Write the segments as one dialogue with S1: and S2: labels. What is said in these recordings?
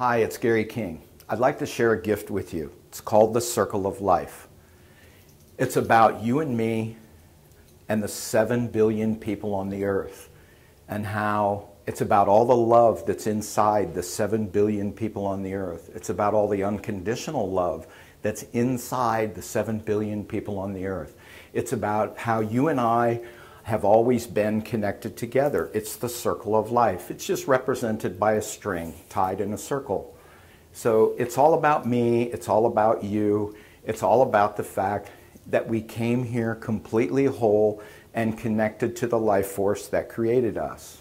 S1: Hi, it's Gary King. I'd like to share a gift with you. It's called the Circle of Life. It's about you and me and the 7 billion people on the earth, and how it's about all the love that's inside the 7 billion people on the earth. It's about all the unconditional love that's inside the 7 billion people on the earth. It's about how you and I have always been connected together. It's the circle of life. It's just represented by a string tied in a circle. So it's all about me, it's all about you, it's all about the fact that we came here completely whole and connected to the life force that created us.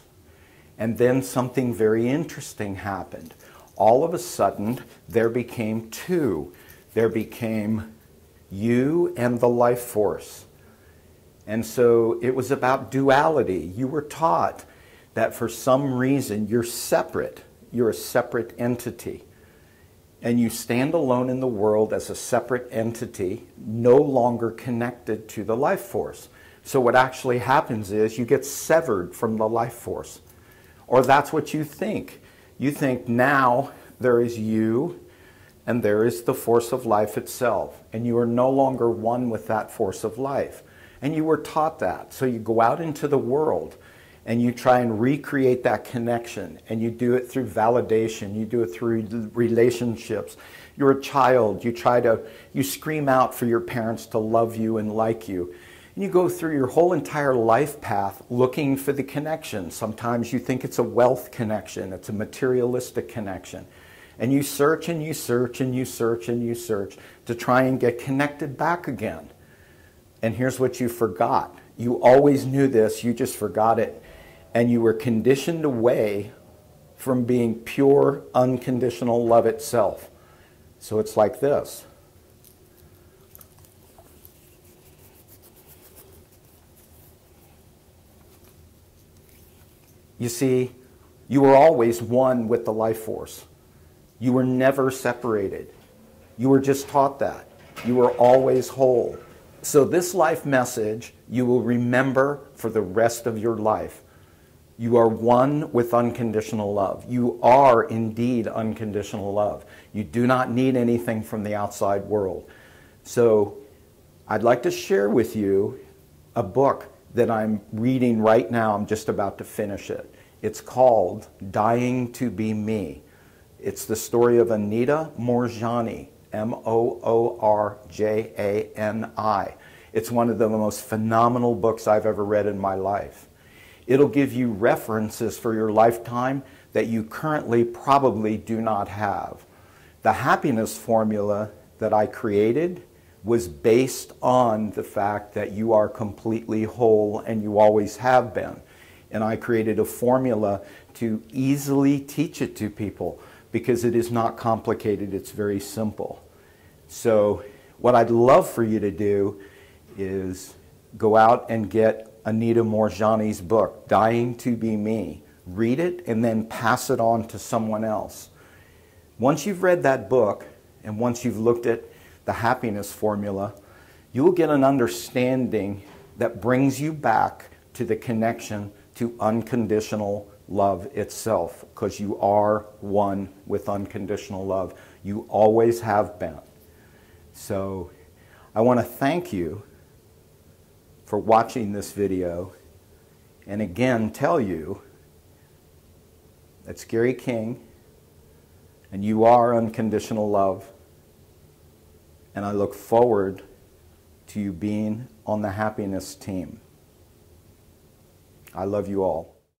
S1: And then something very interesting happened. All of a sudden, there became two. There became you and the life force. And so it was about duality. You were taught that for some reason you're separate. You're a separate entity. And you stand alone in the world as a separate entity, no longer connected to the life force. So what actually happens is you get severed from the life force. Or that's what you think. You think now there is you and there is the force of life itself. And you are no longer one with that force of life. And you were taught that. So you go out into the world and you try and recreate that connection, and you do it through validation, you do it through relationships. You're a child, you scream out for your parents to love you and like you. And you go through your whole entire life path looking for the connection. Sometimes you think it's a wealth connection, it's a materialistic connection. And you search and you search and you search and you search to try and get connected back again. And here's what you forgot. You always knew this, you just forgot it. And you were conditioned away from being pure, unconditional love itself. So it's like this. You see, you were always one with the life force. You were never separated. You were just taught that. You were always whole. So this life message you will remember for the rest of your life. You are one with unconditional love. You are indeed unconditional love. You do not need anything from the outside world. So I'd like to share with you a book that I'm reading right now. I'm just about to finish it. It's called Dying to Be Me. It's the story of Anita Moorjani, M-O-O-R-J-A-N-I. It's one of the most phenomenal books I've ever read in my life. It'll give you references for your lifetime that you currently probably do not have. The happiness formula that I created was based on the fact that you are completely whole and you always have been. And I created a formula to easily teach it to people because it is not complicated, it's very simple. So what I'd love for you to do is go out and get Anita Moorjani's book, Dying to Be Me. Read it and then pass it on to someone else. Once you've read that book and once you've looked at the happiness formula, you'll get an understanding that brings you back to the connection to unconditional love itself, because you are one with unconditional love. You always have been. So I want to thank you for watching this video, and again tell you that's Gary King, and you are unconditional love, and I look forward to you being on the happiness team. I love you all.